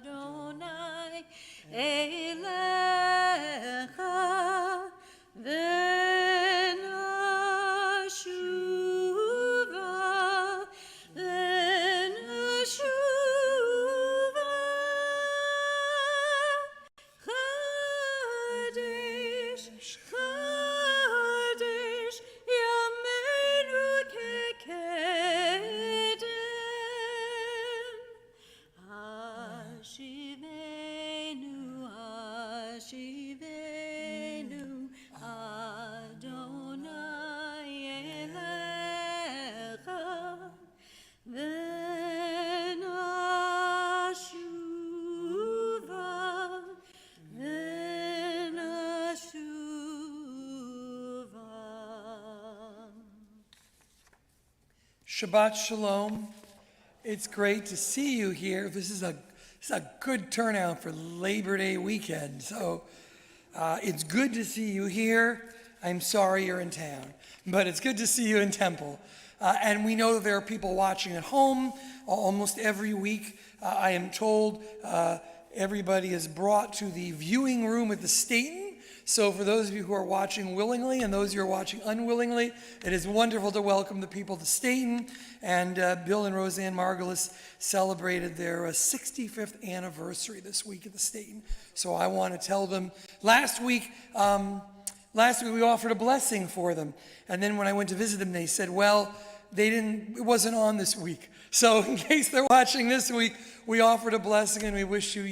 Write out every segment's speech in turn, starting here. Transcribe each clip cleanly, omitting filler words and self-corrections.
Adonai Elecha V'nashuva Chadesh Chadesh Yameinu Kekedem Hashivenu Adonai Elecha V'nashuva Shabbat Shalom. It's great to see you here. This is a good turnout for Labor Day weekend. So it's good to see you here. I'm sorry you're in town, but it's good to see you in Temple. And we know that there are people watching at home almost every week. I am told everybody is brought to the viewing room at the Staten. So for those of you who are watching willingly and those who are watching unwillingly, it is wonderful to welcome the people to Staten. And Bill and Roseanne Margulis celebrated their 65th anniversary this week at the Staten. So I want to tell them, last week we offered a blessing for them. And then when I went to visit them, they said, well, it wasn't on this week. So in case they're watching this week, we offered a blessing and we wish you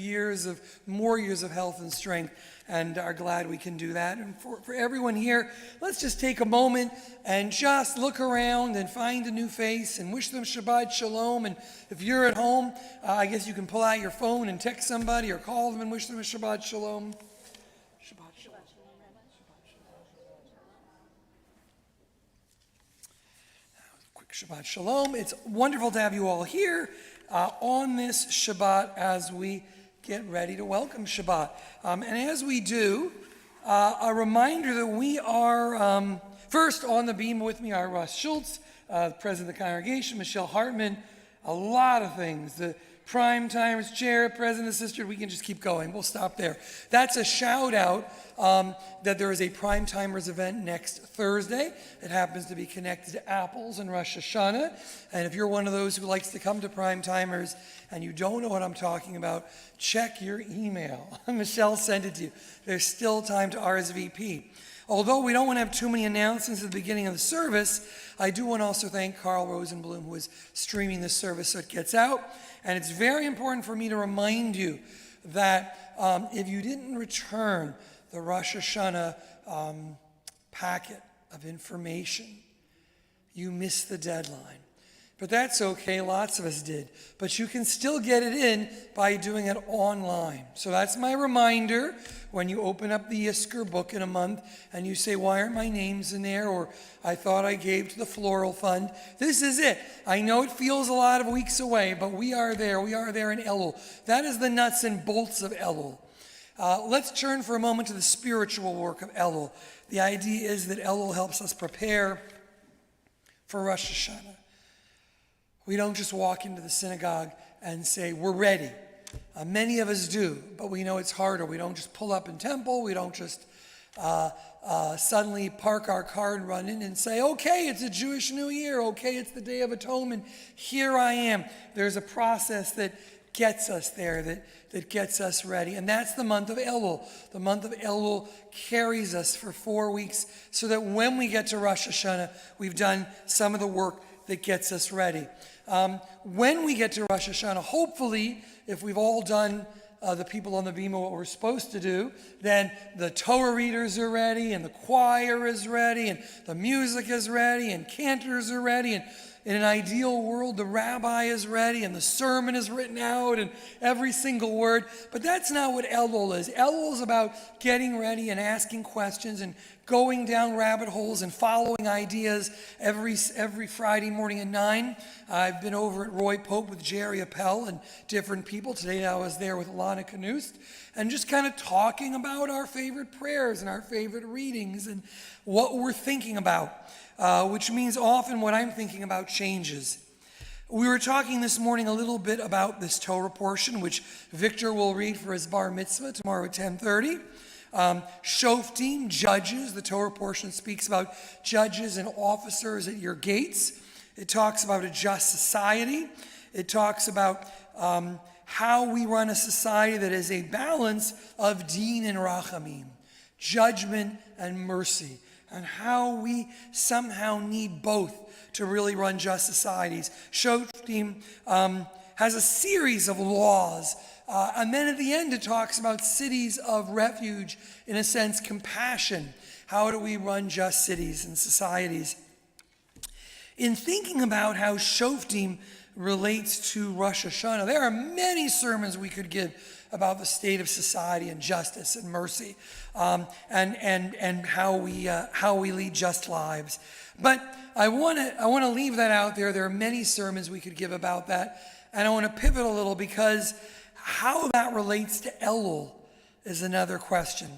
more years of health and strength, and are glad we can do that. And for everyone here, let's just take a moment and just look around and find a new face and wish them Shabbat Shalom. And if you're at home, I guess you can pull out your phone and text somebody or call them and wish them a Shabbat Shalom. Shabbat Shalom. Quick Shabbat Shalom. It's wonderful to have you all here on this Shabbat as we get ready to welcome Shabbat. And as we do, a reminder that we are, first on the beam with me are Russ Schultz, President of the Congregation, Michelle Hartman, a lot of things. The Prime Timers Chair, President Sister, we can just keep going. We'll stop there. That's a shout out that there is a Prime Timers event next Thursday. It happens to be connected to Apples and Rosh Hashanah. And if you're one of those who likes to come to Prime Timers and you don't know what I'm talking about, check your email. Michelle sent it to you. There's still time to RSVP. Although we don't want to have too many announcements at the beginning of the service, I do want to also thank Carl Rosenblum, who is streaming this service so it gets out. And it's very important for me to remind you that if you didn't return the Rosh Hashanah packet of information, you missed the deadline. But that's okay, lots of us did. But you can still get it in by doing it online. So that's my reminder when you open up the Yisker book in a month and you say, why aren't my names in there? Or I thought I gave to the Floral Fund. This is it. I know it feels a lot of weeks away, but we are there. We are there in Elul. That is the nuts and bolts of Elul. Let's turn for a moment to the spiritual work of Elul. The idea is that Elul helps us prepare for Rosh Hashanah. We don't just walk into the synagogue and say, we're ready. Many of us do, but we know it's harder. We don't just pull up in temple. We don't just suddenly park our car and run in and say, okay, it's a Jewish New Year. Okay, it's the Day of Atonement. Here I am. There's a process that gets us there, that gets us ready. And that's the month of Elul. The month of Elul carries us for 4 weeks so that when we get to Rosh Hashanah, we've done some of the work that gets us ready. When we get to Rosh Hashanah, hopefully, if we've all done the people on the bima what we're supposed to do, then the Torah readers are ready, and the choir is ready, and the music is ready, and cantors are ready, and in an ideal world, the rabbi is ready, and the sermon is written out, and every single word. But that's not what Elul is. Elul is about getting ready and asking questions and going down rabbit holes and following ideas every Friday morning at 9. I've been over at Roy Pope with Jerry Appel and different people. Today I was there with Lana Knust, and just kind of talking about our favorite prayers and our favorite readings and what we're thinking about, which means often what I'm thinking about changes. We were talking this morning a little bit about this Torah portion, which Victor will read for his bar mitzvah tomorrow at 10:30. Shoftim, judges. The Torah portion speaks about judges and officers at your gates. It talks about a just society. It talks about how we run a society that is a balance of deen and rachamim, judgment and mercy, and how we somehow need both to really run just societies. Shoftim has a series of laws, and then at the end it talks about cities of refuge, in a sense, compassion. How do we run just cities and societies? In thinking about how Shoftim relates to Rosh Hashanah, there are many sermons we could give about the state of society and justice and mercy, and how we lead just lives. But I want to leave that out there. There are many sermons we could give about that, and I want to pivot a little because how that relates to Elul is another question.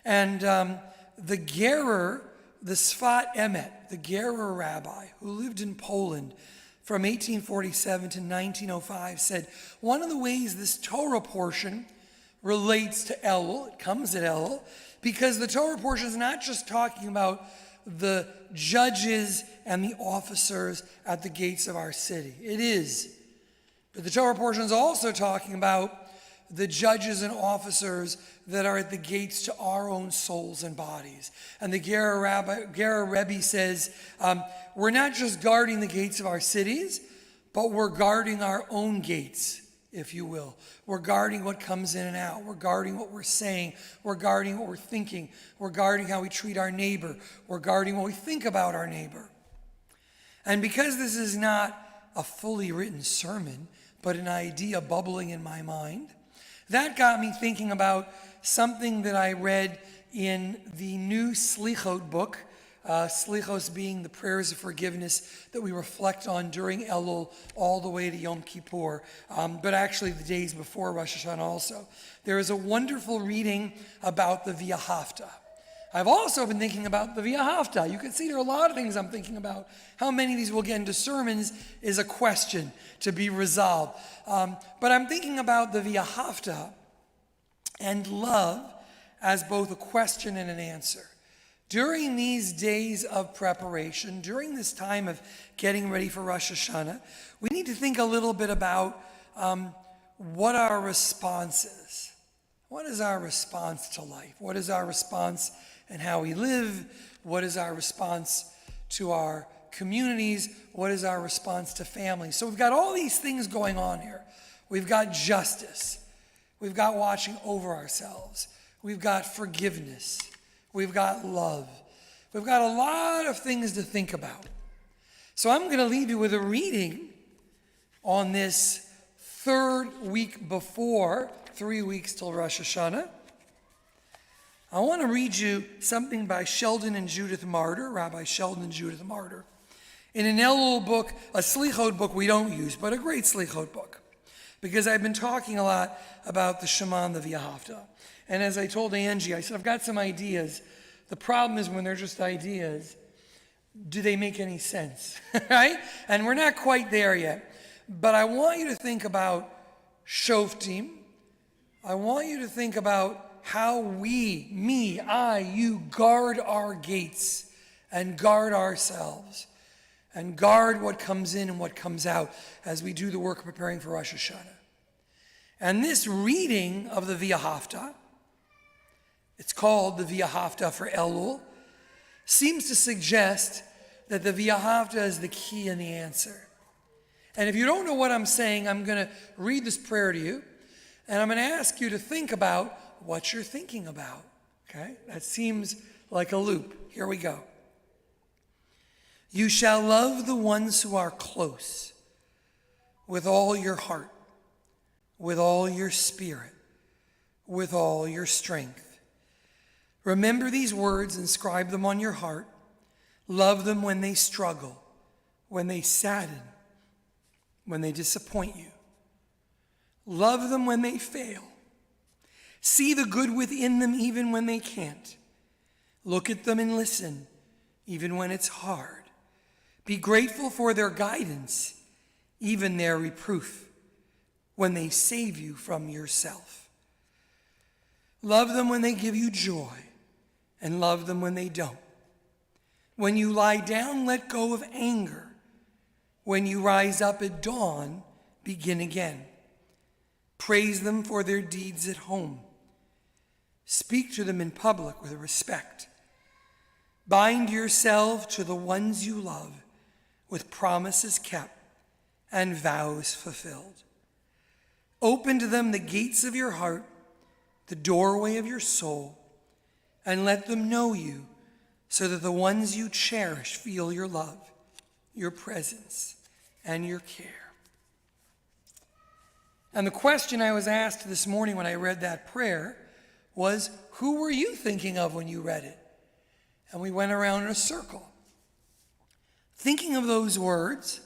And the Gerer, the Sfat Emet, the Gerer rabbi who lived in Poland from 1847 to 1905, said one of the ways this Torah portion relates to Elul, it comes at Elul, because the Torah portion is not just talking about the judges and the officers at the gates of our city. It is. But the Torah portion is also talking about the judges and officers that are at the gates to our own souls and bodies. And the Gerer Rebbe says, we're not just guarding the gates of our cities, but we're guarding our own gates, if you will. We're guarding what comes in and out. We're guarding what we're saying. We're guarding what we're thinking. We're guarding how we treat our neighbor. We're guarding what we think about our neighbor. And because this is not a fully written sermon, but an idea bubbling in my mind, that got me thinking about something that I read in the new Slichot book, Slichos being the prayers of forgiveness that we reflect on during Elul all the way to Yom Kippur, but actually the days before Rosh Hashanah also. There is a wonderful reading about the Via Hafta. I've also been thinking about the Via Hafta. You can see there are a lot of things I'm thinking about. How many of these will get into sermons is a question to be resolved. But I'm thinking about the Via Hafta and love as both a question and an answer. During these days of preparation, during this time of getting ready for Rosh Hashanah, we need to think a little bit about what our response is. What is our response to life? What is our response in how we live? What is our response to our communities? What is our response to family? So we've got all these things going on here. We've got justice. We've got watching over ourselves. We've got forgiveness. We've got love. We've got a lot of things to think about. So I'm going to leave you with a reading on this third week before, 3 weeks till Rosh Hashanah. I want to read you something by Sheldon and Judith Martyr, Rabbi Sheldon and Judith Martyr, in an Elul book, a Slichot book we don't use, but a great Slichot book, because I've been talking a lot about the Shema and the Via Hafta. And as I told Angie, I said, I've got some ideas. The problem is when they're just ideas, do they make any sense, right? And we're not quite there yet. But I want you to think about Shoftim. I want you to think about how we, me, I, you, guard our gates and guard ourselves and guard what comes in and what comes out as we do the work of preparing for Rosh Hashanah. And this reading of the Via Hafta, it's called the Via Hafta for Elul, seems to suggest that the Via Hafta is the key and the answer. And if you don't know what I'm saying, I'm going to read this prayer to you, and I'm going to ask you to think about what you're thinking about. Okay? That seems like a loop. Here we go. You shall love the ones who are close with all your heart, with all your spirit, with all your strength. Remember these words, inscribe them on your heart. Love them when they struggle, when they sadden, when they disappoint you. Love them when they fail. See the good within them even when they can't. Look at them and listen, even when it's hard. Be grateful for their guidance, even their reproof, when they save you from yourself. Love them when they give you joy, and love them when they don't. When you lie down, let go of anger. When you rise up at dawn, begin again. Praise them for their deeds at home. Speak to them in public with respect. Bind yourself to the ones you love with promises kept and vows fulfilled. Open to them the gates of your heart, the doorway of your soul, and let them know you, so that the ones you cherish feel your love, your presence, and your care. And the question I was asked this morning when I read that prayer was, who were you thinking of when you read it? And we went around in a circle. Thinking of those words,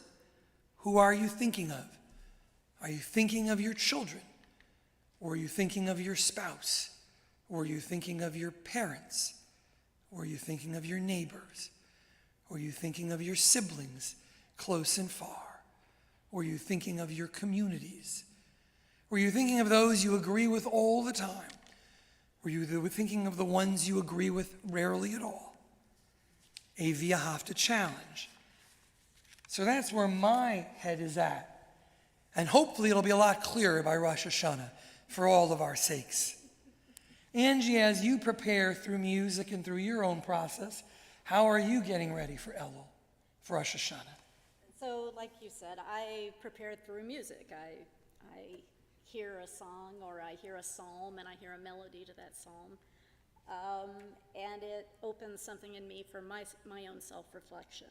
who are you thinking of? Are you thinking of your children? Or are you thinking of your spouse? Or are you thinking of your parents? Or are you thinking of your neighbors? Or are you thinking of your siblings, close and far? Or are you thinking of your communities? Were you thinking of those you agree with all the time? Were you thinking of the ones you agree with rarely at all? A Via Hafta challenge. So that's where my head is at. And hopefully it'll be a lot clearer by Rosh Hashanah for all of our sakes. Angie, as you prepare through music and through your own process, how are you getting ready for Elul, for Rosh Hashanah? So, like you said, I prepare through music. I hear a song, or I hear a psalm, and I hear a melody to that psalm. And it opens something in me for my own self-reflection.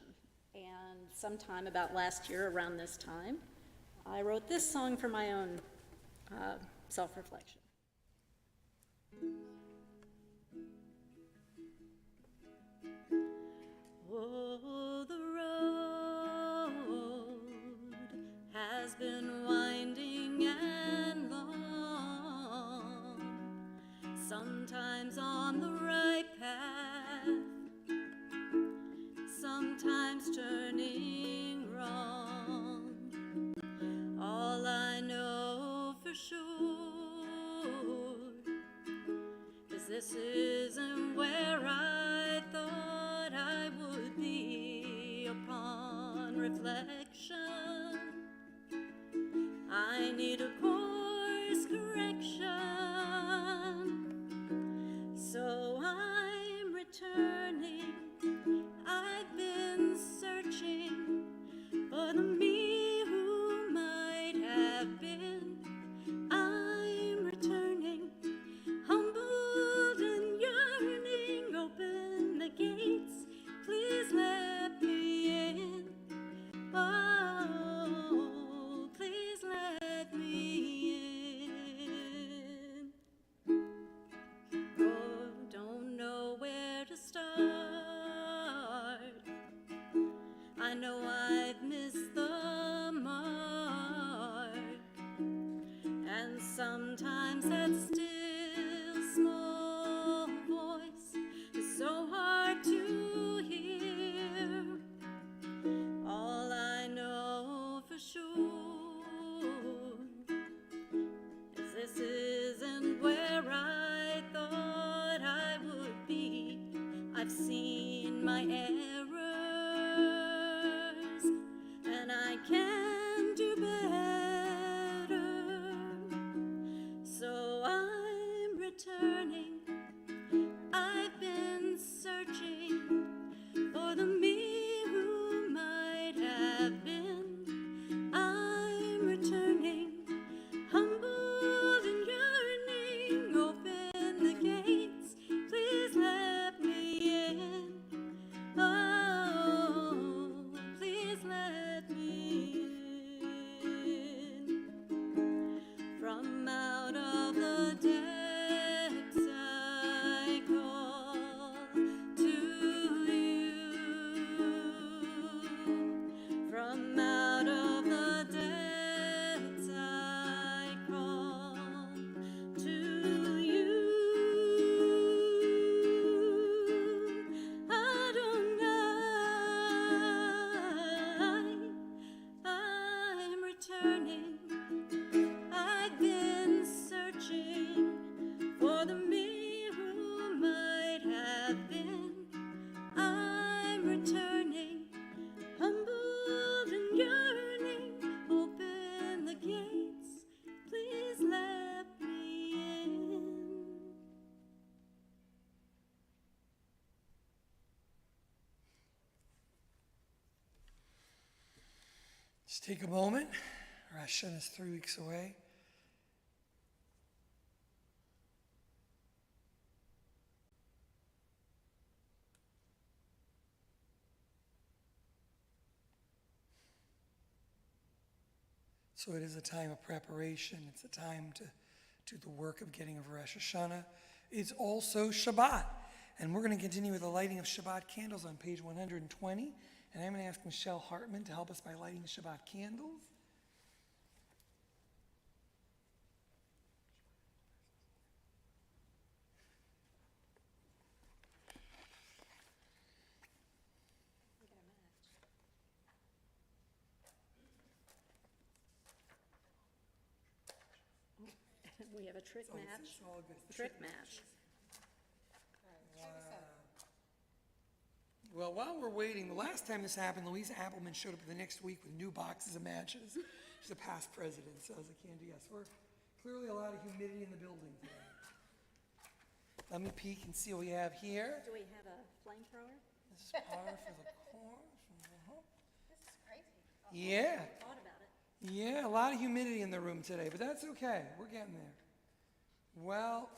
And sometime about last year, around this time, I wrote this song for my own self-reflection. Oh, the road has been winding and long, sometimes on the right path, sometimes turning wrong. All I know for sure is this isn't where I thought I would be. Upon reflection, I need a course correction, so I'm returning. I've been searching for the me who might have been. I'm returning, humbled and yearning. Open the gates, please let me in. Oh, please let me in. Oh, don't know where to start. I know I've missed the mark, and sometimes that still small voice is so hard to hear. All I know for sure is this isn't where I thought I would be. I've seen my errors, and I can do better. So I'm returning. I've been searching for the me who might have been. I'm returning, humbled and yearning. Open the gates, please let me in. Oh, Just take a moment. Rosh Hashanah is 3 weeks away. So it is a time of preparation. It's a time to do the work of getting over Rosh Hashanah. It's also Shabbat. And we're going to continue with the lighting of Shabbat candles on page 120. And I'm going to ask Michelle Hartman to help us by lighting the Shabbat candles. We have a trick match. It's all good. Trick match. Well, while we're waiting, the last time this happened, Louise Appelman showed up the next week with new boxes of matches. She's a past president, so as a candy, yes. We're clearly a lot of humidity in the building today. Let me peek and see what we have here. Do we have a flamethrower? This is par for the course. This is crazy. Yeah, Thought about it. yeah, a lot of humidity in the room today, but that's okay. We're getting there. Well,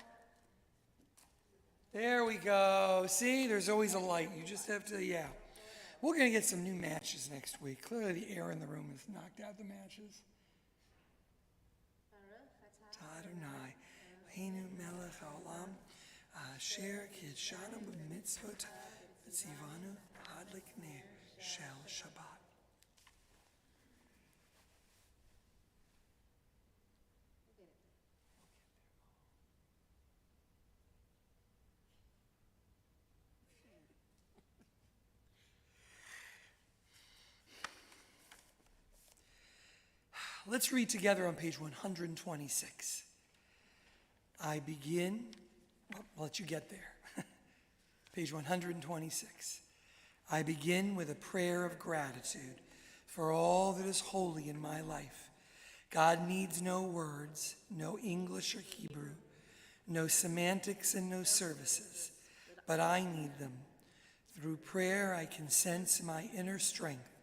there we go. See, there's always a light. You just have to, yeah. We're going to get some new matches next week. Clearly the air in the room has knocked out the matches. Adonai, Heinu Melech Haolam, Asher Kidshanu B'mitzvot, Tzivanu Hadlik Ner Shel Shabbat. Let's read together on page 126. I begin, I'll let you get there. Page 126. I begin with a prayer of gratitude for all that is holy in my life. God needs no words, no English or Hebrew, no semantics and no services, but I need them. Through prayer, I can sense my inner strength,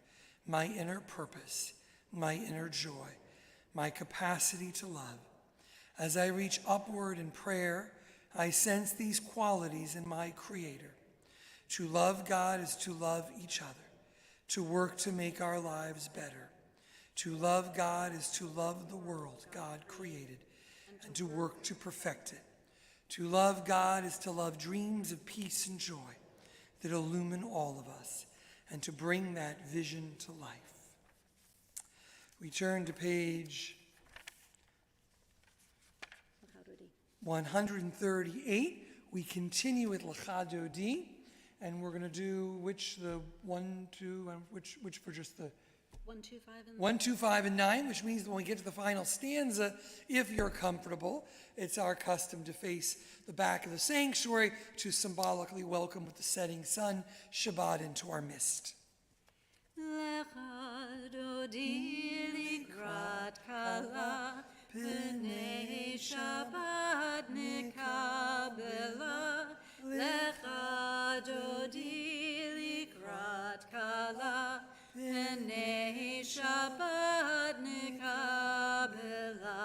my inner purpose, my inner joy, my capacity to love. As I reach upward in prayer, I sense these qualities in my Creator. To love God is to love each other, to work to make our lives better. To love God is to love the world God created and to work to perfect it. To love God is to love dreams of peace and joy that illumine all of us and to bring that vision to life. We turn to page 138. We continue with Lecha Dodi, and we're going to do which for just the 1, 2, 5, and 1, 2, 5, and 9, which means when we get to the final stanza, if you're comfortable, it's our custom to face the back of the sanctuary to symbolically welcome with the setting sun Shabbat into our midst. Lecha dodi likrat kala, pnei Shabbat nikabela. Lecha dodi likrat kala, pnei Shabbat nikabela.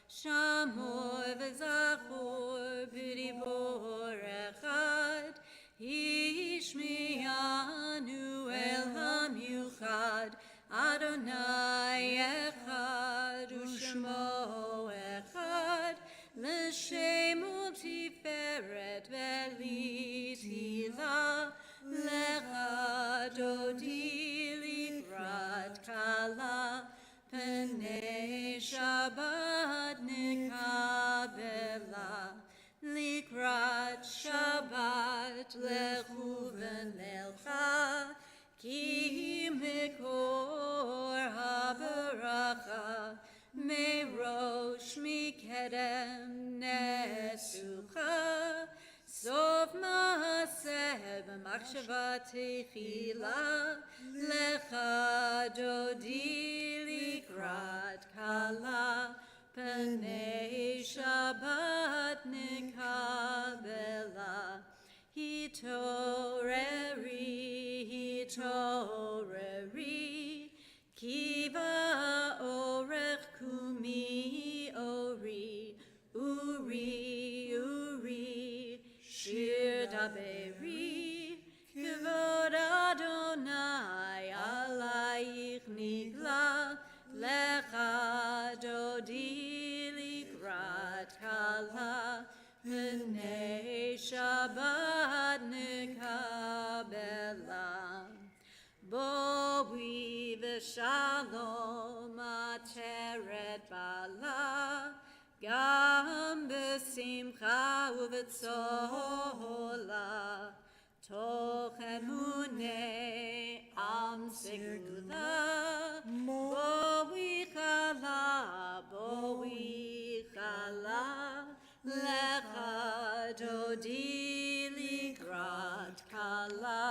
Shamor v'zachor b'dibor echad, Ishmiyanu el hamiuchad, Adonai echad, u'shemo echad, l'shemu tiferet ve'litila, lecha dodi likrat kala, pnei Shabbat nikabela. Likrat Shabbat lechu v'nelcha, ki mikor habaracha, merosh mikedem nesucha, sof maaseh b'machshava techila, lecha dodi likrat kala, pnei Shabbat nikabela. Hitoreri, hitoreri, kiva Beri, Kivod Adonai, Alayich Nigla, Lecha Dodi Likrat Kala, B'nei Shabbat Nikabela. Boi v'shalom ateret bala, gam b'simcha u'v'tzola, toch emunei am segula. Boi chala, lecha dodi likrat kala,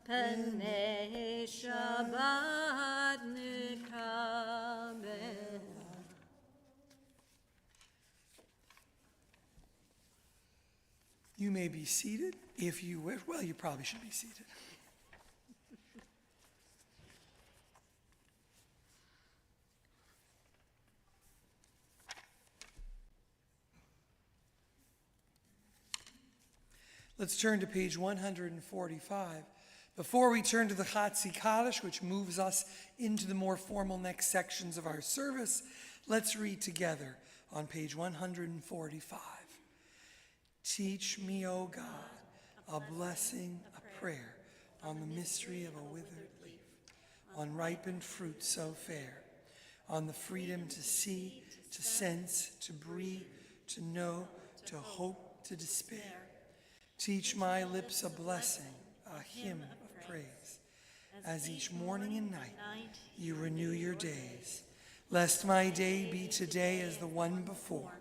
P'nei Shabbat Nikabel. You may be seated if you wish. Well, you probably should be seated. Let's turn to page 145. Before we turn to the Chatzi Kaddish, which moves us into the more formal next sections of our service, let's read together on page 145. Teach me, O God, a blessing, a prayer, on the mystery of a withered leaf, on ripened fruit so fair, on the freedom to see, to sense, to breathe, to know, to hope, to despair. Teach my lips a blessing, a hymn of praise, as each morning and night you renew your days. Lest my day be today as the one before,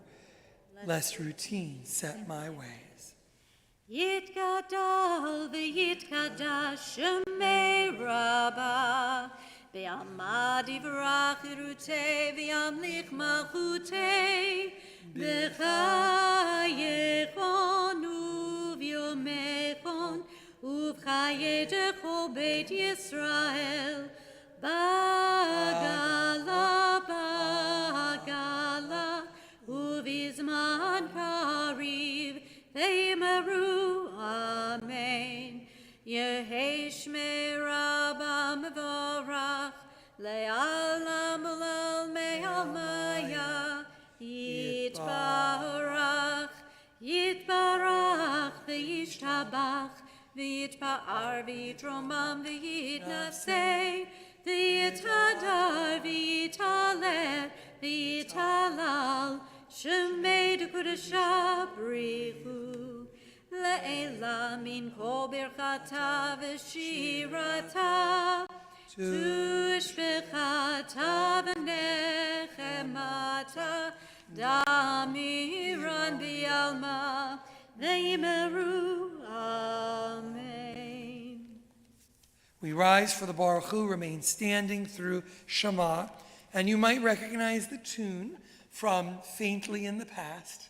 lest routine set my ways. Yitgadal v'yitkadash shemei Rabbi, v'yamad yivrach irutei v'yamlich malchutei, b'chayechon uv'yomechon, uv'chayedecho beit Yisrael, bagala, bagala, uv'izman kariv, v'yimeru, amen. Yehei shmei Rabba mevorach, le'alam ulal me'almaya, yitbarach, yitbarach, v'yishtabach, v'yitpa'ar, v'yitromam, v'yitnaseh, v'yitadar, v'yitaleh, v'yitalal, shemei dekudasha brichu, le'ela min kol birchata v'shirata, tu shpechata v'nechemata, damiran bi'alma, ve'yimeru, amen. We rise for the Baruch Hu, remain standing through Shema, and you might recognize the tune from Faintly in the Past.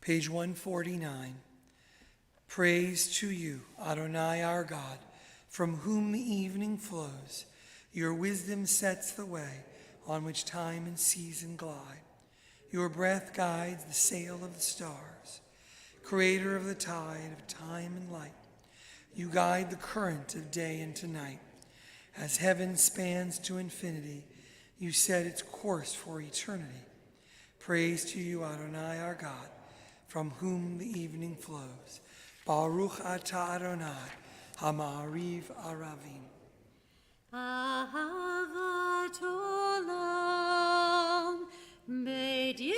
Page 149. Praise to you, Adonai our God, from whom the evening flows. Your wisdom sets the way on which time and season glide. Your breath guides the sail of the stars. Creator of the tide of time and light, you guide the current of day into night. As heaven spans to infinity, you set its course for eternity. Praise to you, Adonai our God, from whom the evening flows. Baruch atah Adonai, Hama'ariv Aravim. Ahavat olam, Beit Yisrael,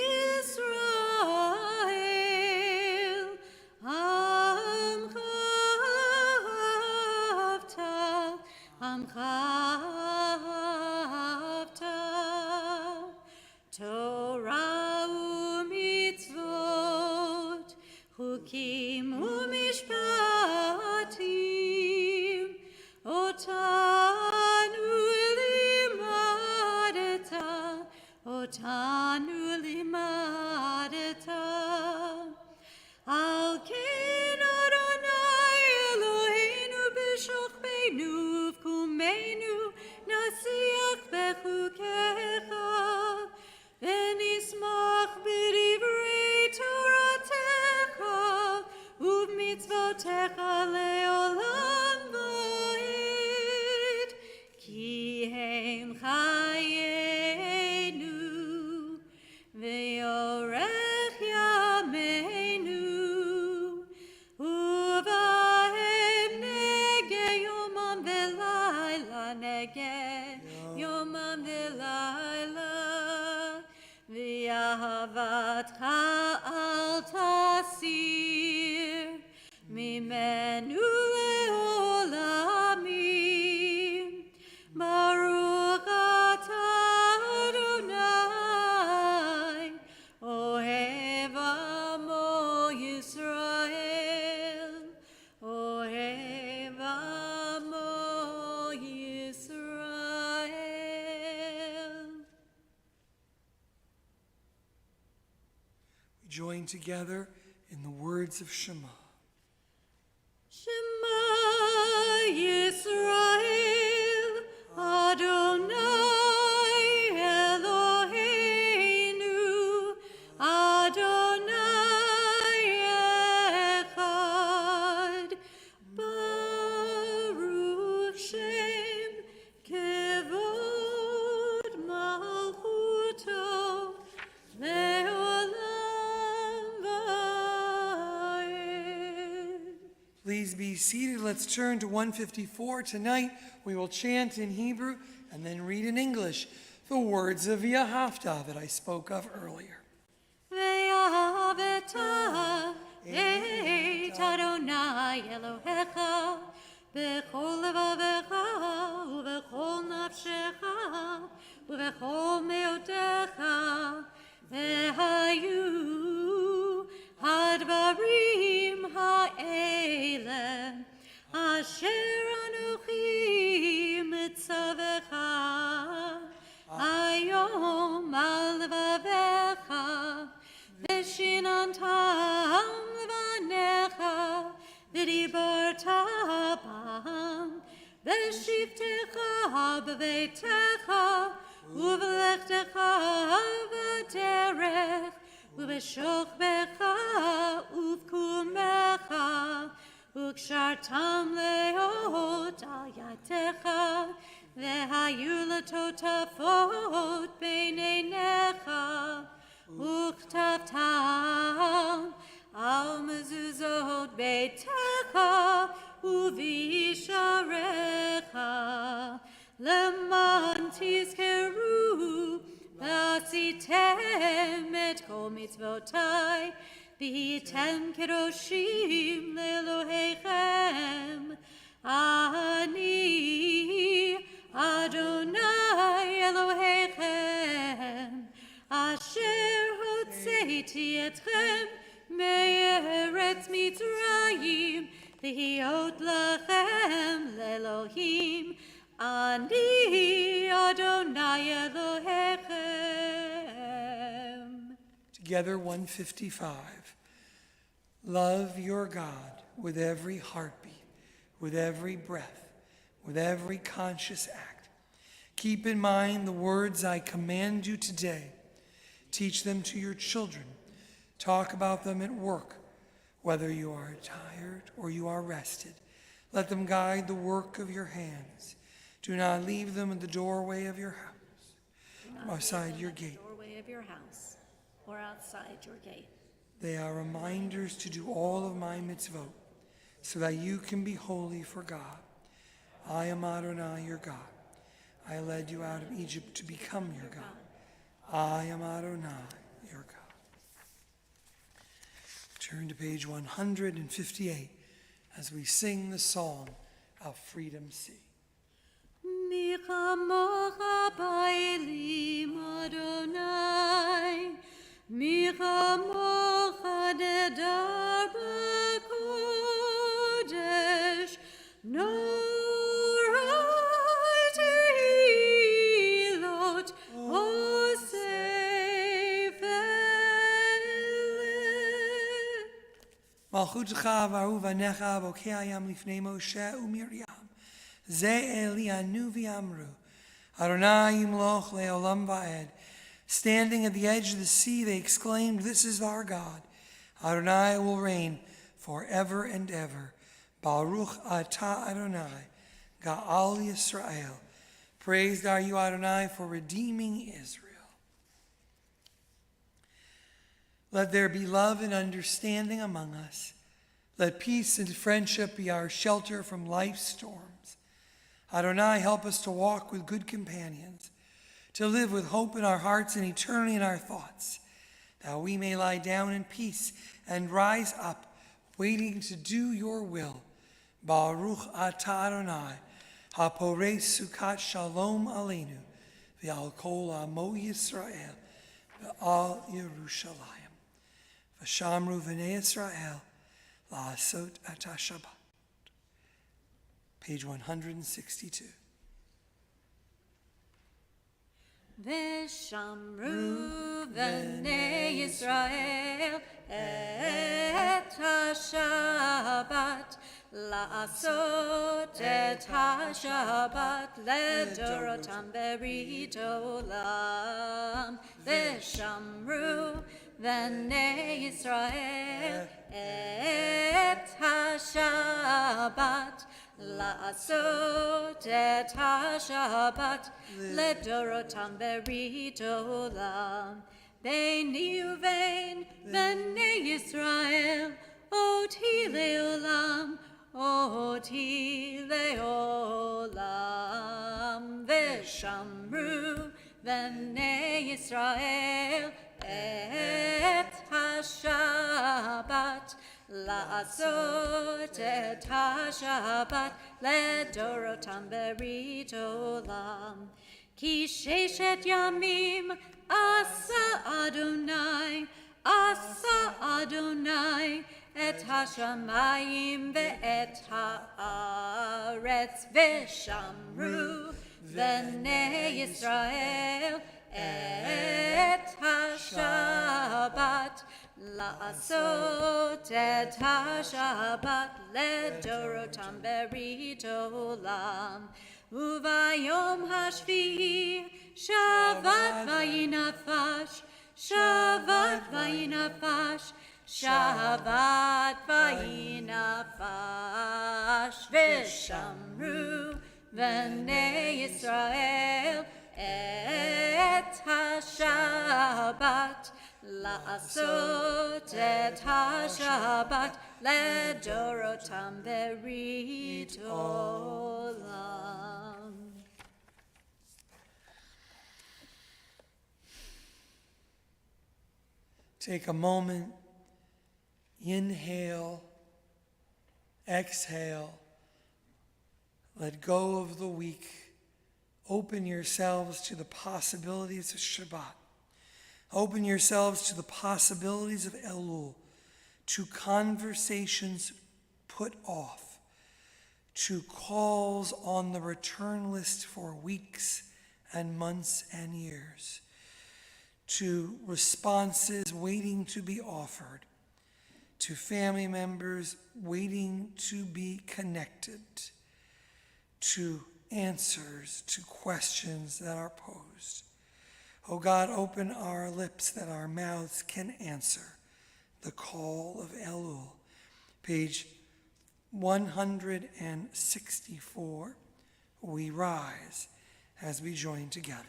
Amcha Hafta, Amcha Hafta, Torah banu limadeta. Al ken Adonai Eloheinu b'shochbeinu v'kumeinu nasiach bechukecha v'nismach b'divrei Toratecha uv'mitzvotecha le'olam va'ed ki hem chayenu ve'yorech yameinu uvahem nege yomam ve'layla nege yomam ve'layla ve'ahavatcha al tasir mimenu le'olamim Baruch atah Adonai Ohev amo Yisrael Ohev amo Yisrael. We join together in the words of Shema. Shema Yisrael Adonai Eloheinu Adonai Echad Baruch Shem Kevod Malchuto Le'olam Va'ed. Please be seated. Let's turn to 154. Tonight we will chant in Hebrew and then read in English the words of Hafta that I spoke of earlier. Ve'ahaveta et Adonai Elohecha b'chol levavecha u'b'chol nafshecha u'b'chol meotecha ve'hayu hadvarim ha'ele asher anochi mitzavecha Ayom al levavecha v'shinantam levanecha v'dibarta bam v'shivtecha b'veitecha u'v'lechtecha v'derech u'v'shochbecha u'v'kumecha u'kshartam leot al yadecha Ve'hayu l'totafot b'neinecha u'chtavtam al mezuzot beitecha u'visharecha leman tizkeru v'asitem et kol mitzvotai v'hitem kedoshim le'Elohechem Ani Adonai Elohechem Asher hotzeiti etchem me'eretz Mitzrayim v'hiot lachem le'Elohim Ani Adonai Elohechem. Together 155. Love your God with every heartbeat, with every breath, with every conscious act. Keep in mind the words I command you today. Teach them to your children. Talk about them at work, whether you are tired or you are rested. Let them guide the work of your hands. Do not leave them at the doorway of your house, outside your gate. Doorway of your house or outside your gate. They are reminders to do all of my mitzvot, so that you can be holy for God. I am Adonai, your God. I led you out of Egypt to become your God. I am Adonai, your God. Turn to page 158 as we sing the song of Freedom Sea. Mi chamocha ba'elim Adonai, mi chamocha nedar b'kodesh, nor tehilot oseh. Malchutcha v'aruvanecha bokeyam lifnei Moshe u'Miriam. Ze eli anu v'amru. Adonai yimloch le'olam va'ed. Standing at the edge of the sea, they exclaimed, "This is our God. Adonai will reign forever and ever. Baruch atah Adonai, Ga'al Yisrael. Praised are you, Adonai, for redeeming Israel." Let there be love and understanding among us. Let peace and friendship be our shelter from life's storms. Adonai, help us to walk with good companions, to live with hope in our hearts and eternity in our thoughts, that we may lie down in peace and rise up, waiting to do your will. Baruch atah Adonai, haporei sukat shalom aleinu, v'al kol amo Yisrael, v'al Yerushalayim. V'shamru v'nei Yisrael, la'asot atah Shabbat. Page 162. V'shamru v'nei Yisrael et ha-Shabbat, la'asot et ha-Shabbat ledorotam berit olam. V'shamru v'nei Yisrael et ha-Shabbat, la'asot et ha-Shabbat ledorotam berit olam. Beini uvein b'nei Yisrael oti le'olam, oti le'olam. V'shamru b'nei Yisrael et ha-Shabbat, la'asot et ha-Shabbat ledorotam berit olam. Ki sheshet yamim asa Adonai et hashamayim ve'et ha'aretz. V'shamru v'nei Yisrael et ha-Shabbat, la'asot et ha-Shabbat ledorotam berit olam. Uvayom hashvi'i Shabbat vayinafash, Shabbat vayinafash, Shabbat vayinafash. V'shamru v'nei Yisrael et ha-Shabbat, la'asot et ha-Shabbat ledorotam berit olam. Take a moment, inhale, exhale, let go of the week. Open yourselves to the possibilities of Shabbat. Open yourselves to the possibilities of Elul, to conversations put off, to calls on the return list for weeks and months and years, to responses waiting to be offered, to family members waiting to be connected, to answers to questions that are posed. Oh God, open our lips that our mouths can answer the call of Elul. Page 164, we rise as we join together.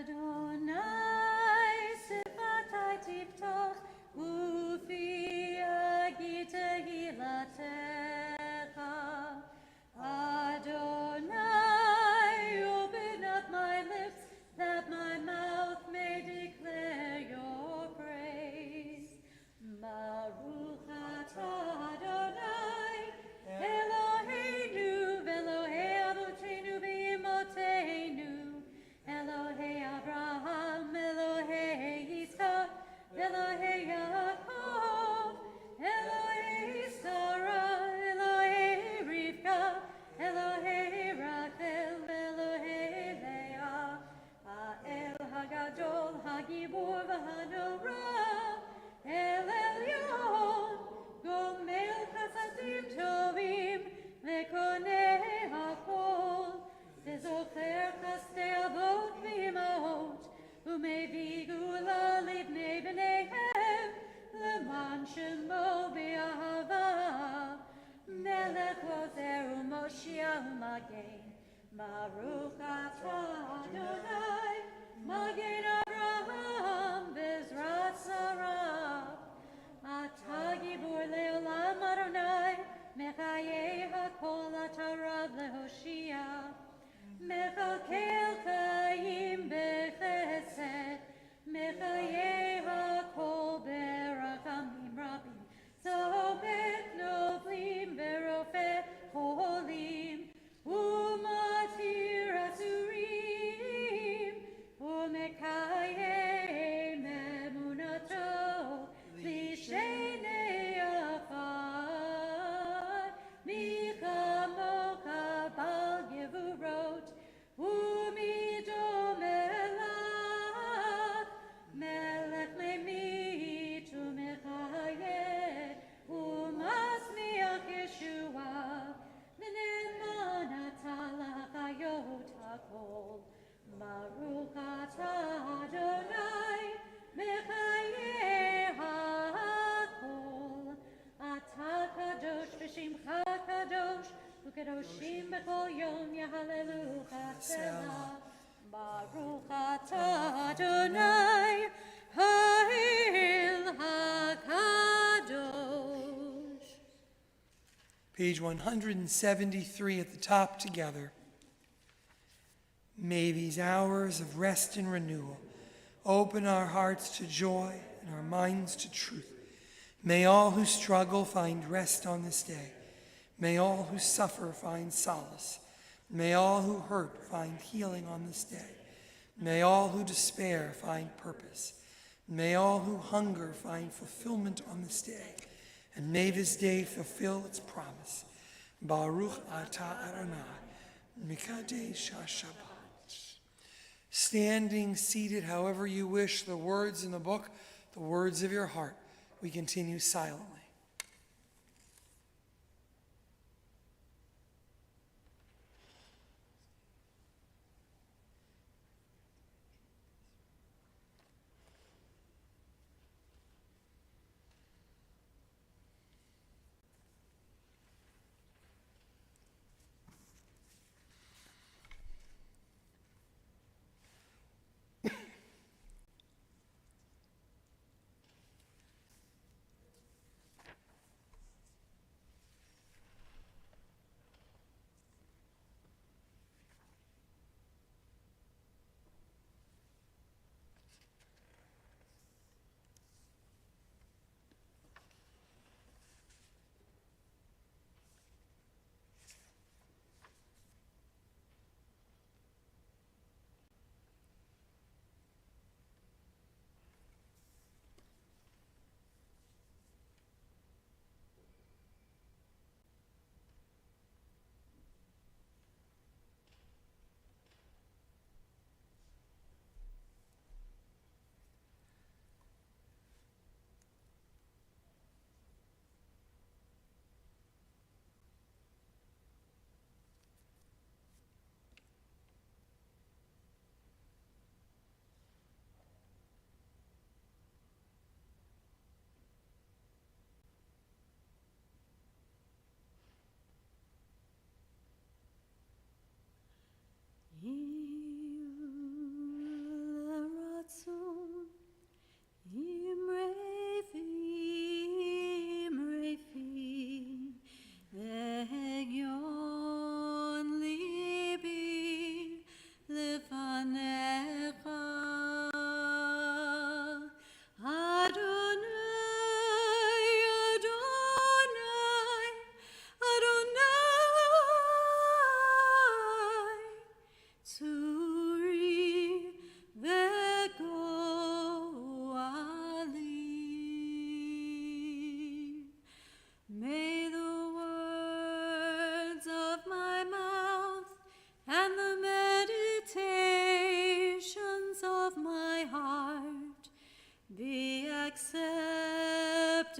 Adonai sifatai tiftoch ufi agite hilatecha. Adonai, open up my lips that my mouth may declare your praise. Baruch atah Adonai, Eloheinu v'Elohei Avotenu v'Imotenu, Elohei Abraham, Elohei Yitzchak, Elohei Yaakov, Elohei Sarah, Elohei Rivka, Elohei Rachel, Elohei Leah, Ha'el Hagadol, Hagibor v'Hanorah, El Elyon. Umevi gula livnei b'neihem, leman shemo b'ahava. Melech ozer u'moshiach u'magen, Baruch atah Adonai, Magen Avraham v'Ezrat Sarah. Atah gibor le'olam Adonai, Mechayei hakol atah Rav lehoshia. Mechakel chayim b'chesed, Mechayei hakol berachamim rabim. Zomek novlim v'rofeh cholim, Umatir asurim, Umekayem emunato, Lishenei afad, Michamocha bal gevurot, Umidom elach, Melech lemit umechayeh, Umasmiach Yeshua, V'ne'eman atah l'chayot hakol, Baruch atah Adonai, Mechayeh hakol. Atah kadosh v'shimcha kadosh, U'kadoshim b'kol yom yahalelucha selah. Baruch atah Adonai, Ha'el hakadosh. Page 173 at the top together. May these hours of rest and renewal open our hearts to joy and our minds to truth. May all who struggle find rest on this day. May all who suffer find solace. May all who hurt find healing on this day. May all who despair find purpose. May all who hunger find fulfillment on this day. And may this day fulfill its promise. Baruch atah Adonai, Mikadesh HaShabbat. Standing, seated, however you wish, the words in the book, the words of your heart. We continue silently.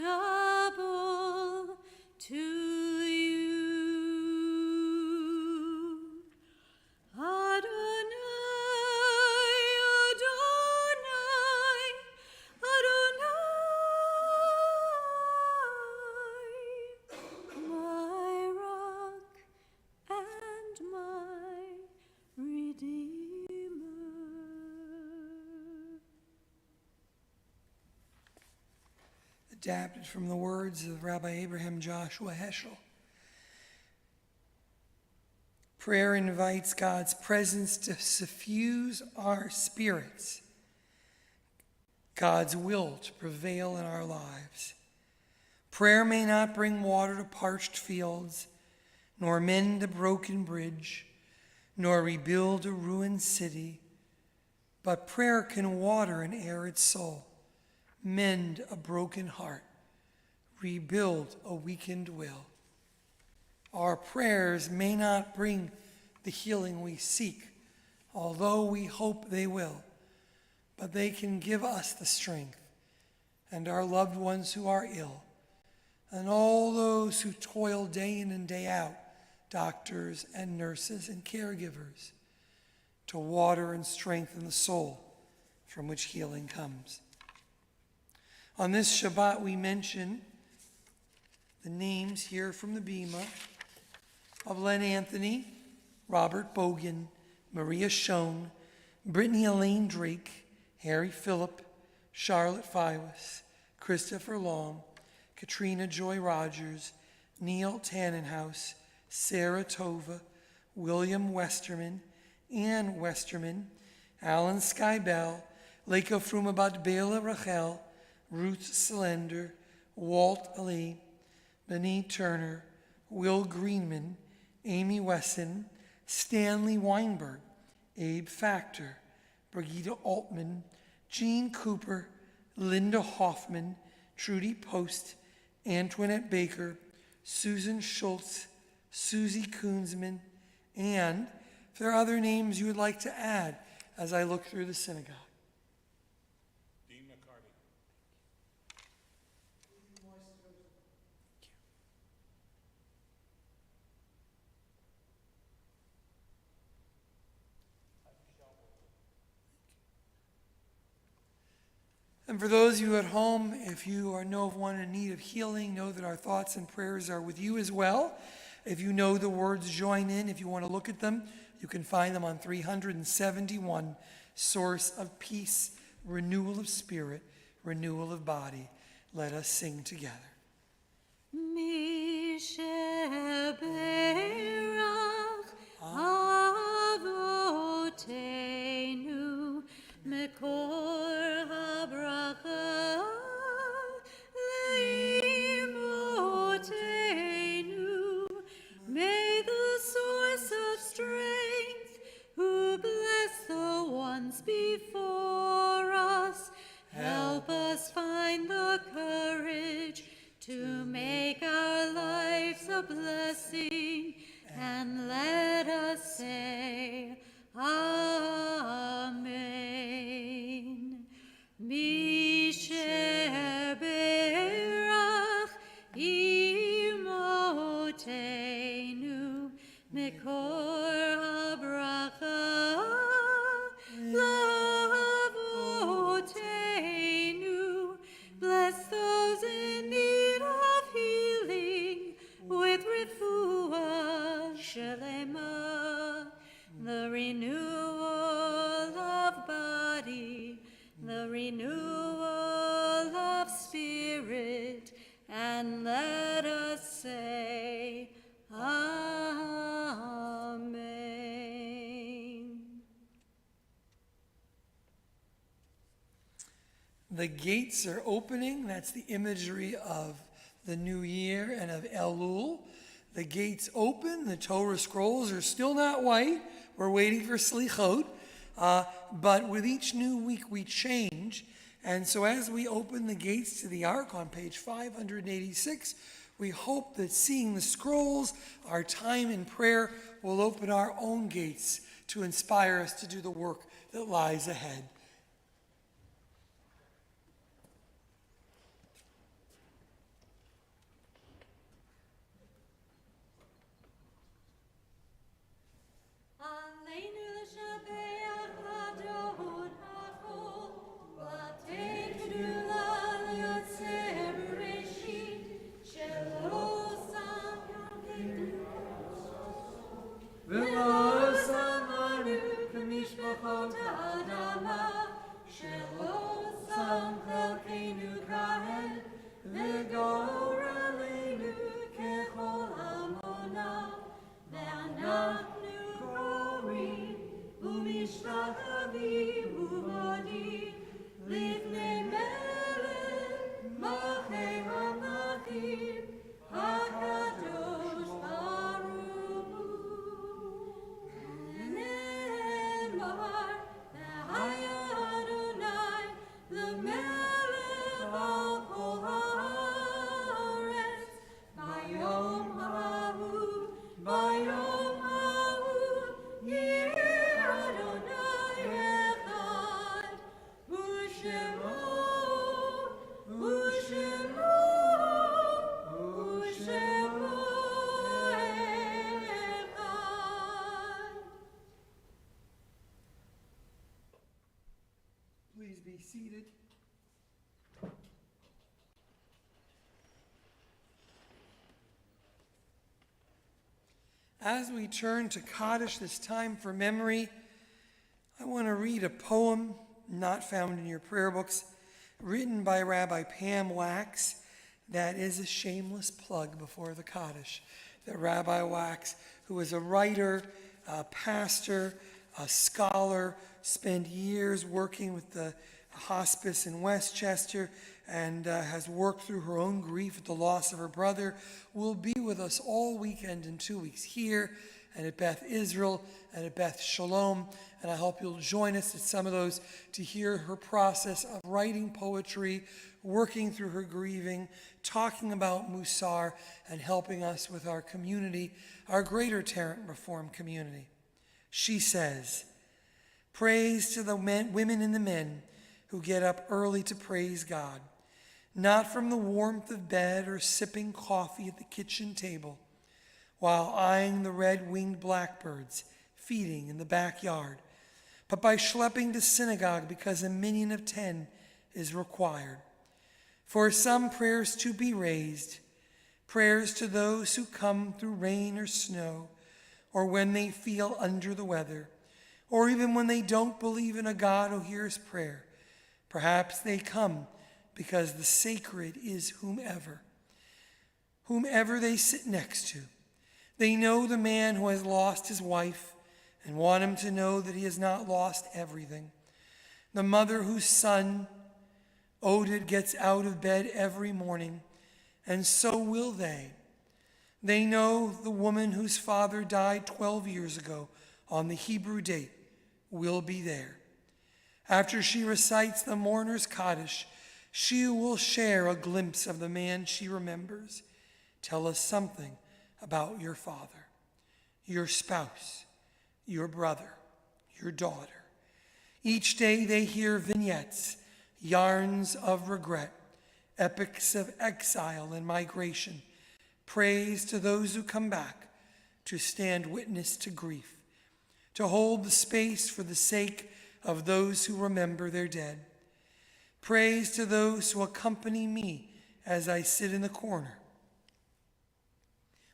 acceptable to you. Adonai, Adonai, adapted from the words of Rabbi Abraham Joshua Heschel. Prayer invites God's presence to suffuse our spirits, God's will to prevail in our lives. Prayer may not bring water to parched fields, nor mend a broken bridge, nor rebuild a ruined city, but prayer can water an arid soul, mend a broken heart, rebuild a weakened will. Our prayers may not bring the healing we seek, although we hope they will, but they can give us the strength, and our loved ones who are ill, and all those who toil day in and day out, doctors and nurses and caregivers, to water and strengthen the soul from which healing comes. On this Shabbat, we mention the names here from the Bima of Len Anthony, Robert Bogan, Maria Schoen, Brittany Elaine Drake, Harry Phillip, Charlotte Fiwas, Christopher Long, Katrina Joy Rogers, Neil Tannenhouse, Sarah Tova, William Westerman, Ann Westerman, Alan Skybell, Leko Frumabat Bela Rachel, Ruth Slender, Walt Ali, Benny Turner, Will Greenman, Amy Wesson, Stanley Weinberg, Abe Factor, Brigitte Altman, Jean Cooper, Linda Hoffman, Trudy Post, Antoinette Baker, Susan Schultz, Susie Koonsman, and if there are other names you would like to add as I look through the synagogue. Dean McCarty. And for those of you at home, if you know of one in need of healing, know that our thoughts and prayers are with you as well. If you know the words, join in. If you want to look at them, you can find them on 371, Source of Peace, Renewal of Spirit, Renewal of Body. Let us sing together. Mi sheberach avotenu mekor habracha leimotenu. May the source of strength, who bless the ones before us, help us find the courage to make our lives a blessing, and let us say, Amen. Mi sheberach imotenu mekor habracha lavotenu. Bless those in need of healing with refuah shelema, the renewal of body, the renewal of spirit, and let us say, Amen. The gates are opening. That's the imagery of the new year and of Elul. The gates open. The Torah scrolls are still not white. We're waiting for Slichot. But with each new week we change. And so as we open the gates to the Ark on page 586, we hope that seeing the scrolls, our time in prayer, will open our own gates to inspire us to do the work that lies ahead. ולא שמענו כמשפחות האדמה Please be seated. As we turn to Kaddish, this time for memory, I want to read a poem not found in your prayer books, written by Rabbi Pam Wax. That is a shameless plug before the Kaddish. That Rabbi Wax, who is a writer, a pastor, a scholar, spent years working with the hospice in Westchester, and has worked through her own grief at the loss of her brother, will be with us all weekend and 2 weeks here and at Beth Israel and at Beth Shalom. And I hope you'll join us at some of those to hear her process of writing poetry, working through her grieving, talking about Musar, and helping us with our community, our greater Tarrant Reform community. She says, "Praise to the women and the men who get up early to praise God, not from the warmth of bed or sipping coffee at the kitchen table, while eyeing the red-winged blackbirds feeding in the backyard, but by schlepping to synagogue because a minyan of 10 is required. For some prayers to be raised, prayers to those who come through rain or snow, or when they feel under the weather, or even when they don't believe in a God who hears prayer. Perhaps they come because the sacred is whomever they sit next to. They know the man who has lost his wife and want him to know that he has not lost everything. The mother whose son, Oded, gets out of bed every morning, and so will they. They know the woman whose father died 12 years ago on the Hebrew date will be there. After she recites the mourner's Kaddish, she will share a glimpse of the man she remembers. Tell us something about your father, your spouse, your brother, your daughter. Each day they hear vignettes, yarns of regret, epics of exile and migration, praise to those who come back to stand witness to grief, to hold the space for the sake of those who remember their dead. Praise to those who accompany me as I sit in the corner,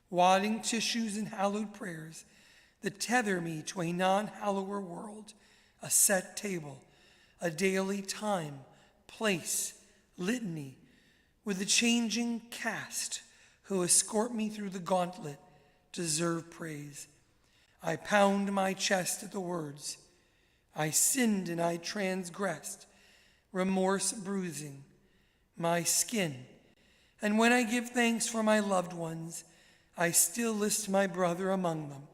wadding tissues and hallowed prayers that tether me to a non-hallower world, a set table, a daily time, place, litany, with the changing cast who escort me through the gauntlet, deserve praise. I pound my chest at the words, I sinned and I transgressed, remorse bruising my skin. And when I give thanks for my loved ones, I still list my brother among them,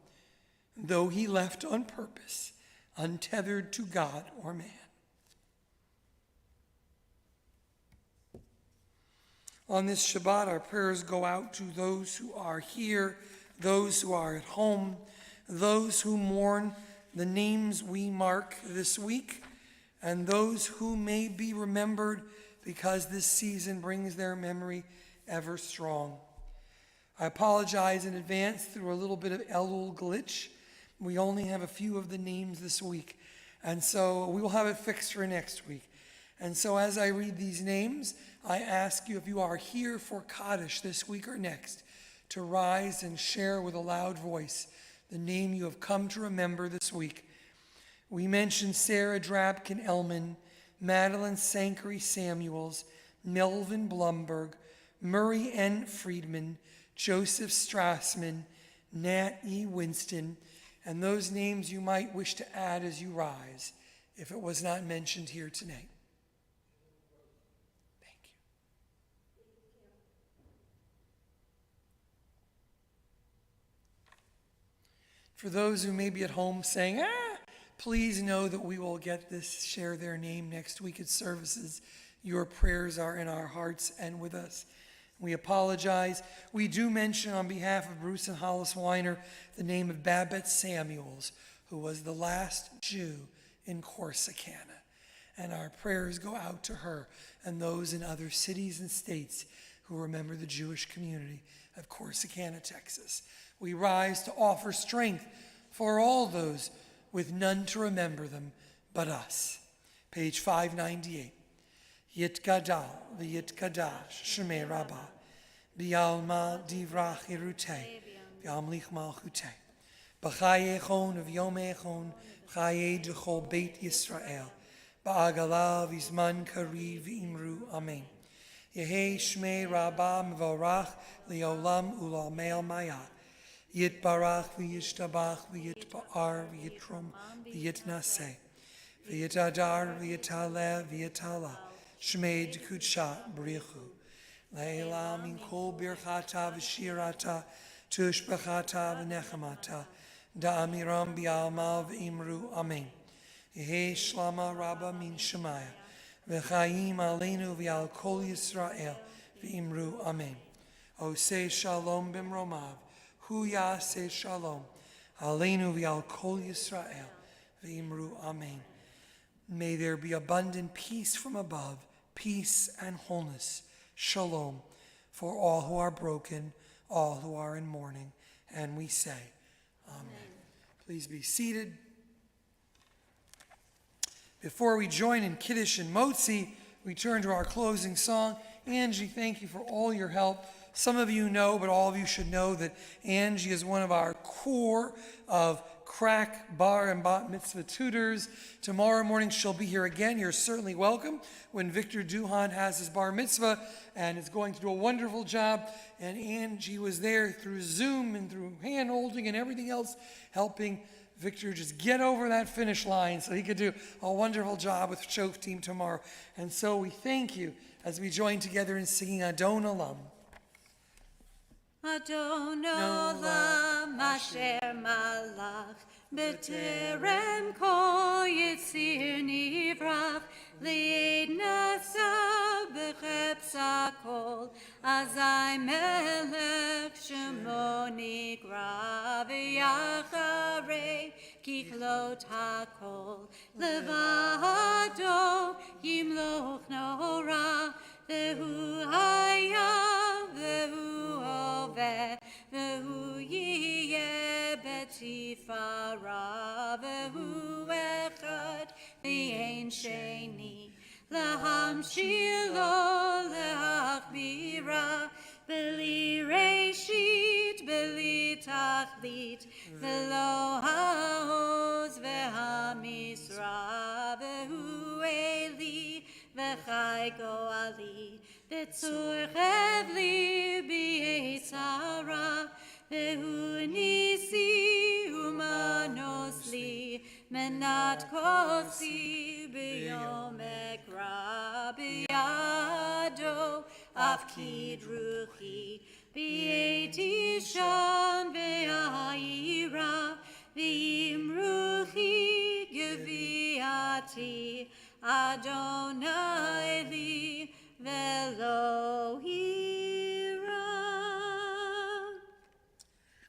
though he left on purpose, untethered to God or man. On this Shabbat, our prayers go out to those who are here, those who are at home, those who mourn the names we mark this week, and those who may be remembered because this season brings their memory ever strong. I apologize in advance through a little bit of Elul glitch. We only have a few of the names this week, and so we will have it fixed for next week. And so as I read these names, I ask you, if you are here for Kaddish this week or next, to rise and share with a loud voice the name you have come to remember this week. We mentioned Sarah Drabkin-Elman, Madeline Sankery Samuels, Melvin Blumberg, Murray N. Friedman, Joseph Strassman, Nat E. Winston, and those names you might wish to add as you rise, if it was not mentioned here tonight. Thank you. For those who may be at home saying, please know that we will get this, share their name next week at services. Your prayers are in our hearts and with us. We apologize. We do mention on behalf of Bruce and Hollis Weiner the name of Babette Samuels, who was the last Jew in Corsicana. And our prayers go out to her and those in other cities and states who remember the Jewish community of Corsicana, Texas. We rise to offer strength for all those with none to remember them but us. Page 598. Yitgadal v'yitgadash Shemei Rabbi B'yalma divrach irutei V'amlich malchutei B'chaye echon of yom echon B'chaye d'chol Beit Yisrael Ba'agala v'izman kariv v'imru Amen. Yehei Shmei Rabba Mevorach Leolam Ulamel Maya Yitbarach v'yishtabach v'yitba'ar v'yitrom v'yitnaseh v'yitadar v'yitaleh v'yitala Shmei d'kudsha b'richu Le'elam in kol birchata v'shirata tushbachata v'nechamata da'amiram bi'alma v'imru Amen. Yehei Shlama Rabba min Shemaya V'chaim aleinu v'al kol Yisrael v'imru Amen. Oseh shalom b'mromav, hu yaseh shalom, aleinu v'al kol Yisrael v'imru Amen. May there be abundant peace from above, peace and wholeness, shalom, for all who are broken, all who are in mourning. And we say, Amen. Please be seated. Before we join in Kiddush and Motzi, we turn to our closing song. Angie, thank you for all your help. Some of you know, but all of you should know that Angie is one of our core of crack bar and bat mitzvah tutors. Tomorrow morning she'll be here again. You're certainly welcome when Victor Duhan has his bar mitzvah and is going to do a wonderful job. And Angie was there through Zoom and through hand holding and everything else, helping Victor just get over that finish line so he could do a wonderful job with Shof team tomorrow. And so we thank you as we join together in singing Adon Olam. Adon Olam Asher Malach B'terem Kol Yitzir Nivrach Li'ed Nasa B'chepsa Kol Azai Melech Shemo Nigra V'yacharei Kichlot HaKol Levado Yimloch Nora Vehu Haya Vehu Oveh Vehu Yiyeh Betifara Vehu Echad V'yein Sheni Lahamshir Lo Leachbira B'li Reshit B'li Tachlit V'lo Ha'oz V'ha'misra Vehu Eli V'chai Goali V'tzur Chevli B'yetzara Vehu Nisi Umanos Li Menat Kosi B'yom Ekra B'yado Afkid Ruchi B'yeti Shan V'yayira V'im Ruchi Geviati Adonai li velo hira.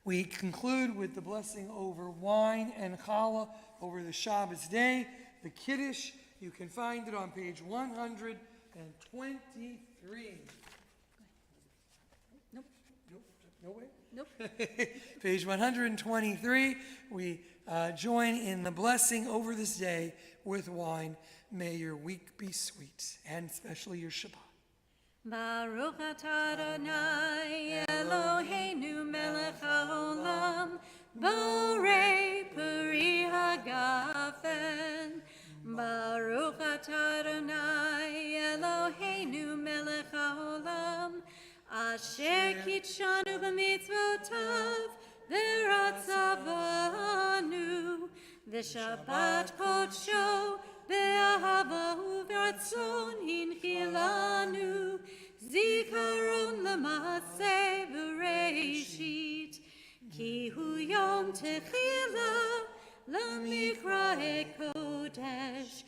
We conclude with the blessing over wine and challah over the Shabbat's day. The Kiddush, you can find it on page 123. Nope. No way? Nope. Page 123, we join in the blessing over this day with wine. May your week be sweet, and especially your Shabbat. Baruch atah Adonai Eloheinu melech haolam borei peri hagafen. Baruch atah Adonai Eloheinu melech haolam asher kitshanu b'mitzvotav v'ratzavanu v'shabbat kodsho Be'ahava u'v'ratzon hinchilanu zikaron l'maaseh b'reishit ki hu yom techila l'mikra'e kodesh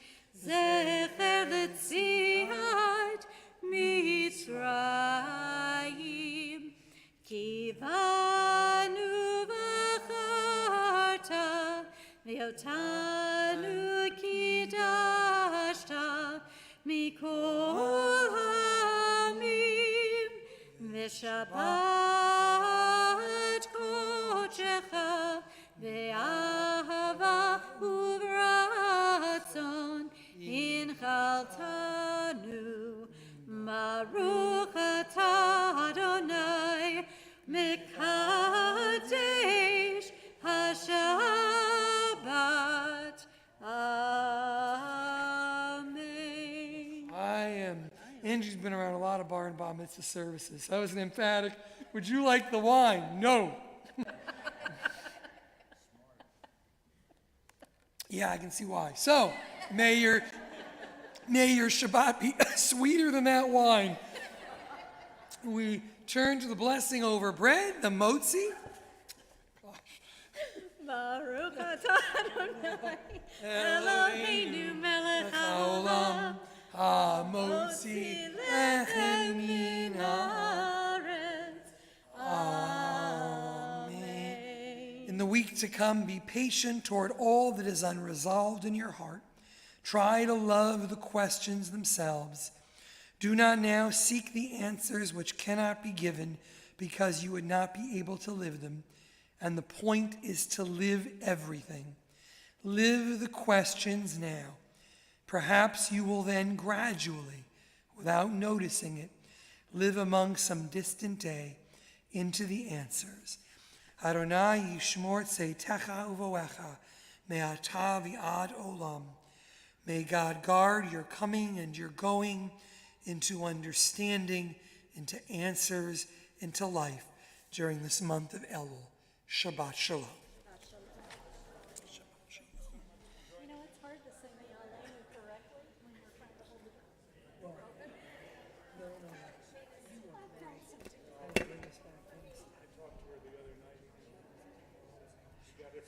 zecher l'tziat Mitzrayim ki vanu v'charta v'yotanu kidashta mikol hamim v'shabbat kodecha v'ahava u'v'ratzon in Tzaltanu, Baruch atah Adonai, Mekadesh HaShabbat. Amen. Angie's been around a lot of bar and bar mitzvah services. That was an emphatic, would you like the wine? No. Yeah, I can see why. So, may your Shabbat be sweeter than that wine. We turn to the blessing over bread, the motzi. Baruch atah Adonai, Eloheinu melech haolam, Hamotzi lechem min haaretz. Amen. In the week to come, be patient toward all that is unresolved in your heart. Try to love the questions themselves. Do not now seek the answers which cannot be given because you would not be able to live them. And the point is to live everything. Live the questions now. Perhaps you will then gradually, without noticing it, live among some distant day into the answers. Adonai yishmor tzeitecha uvoecha me'ata v'ad olam. May God guard your coming and your going into understanding, into answers, into life during this month of Elul. Shabbat Shalom.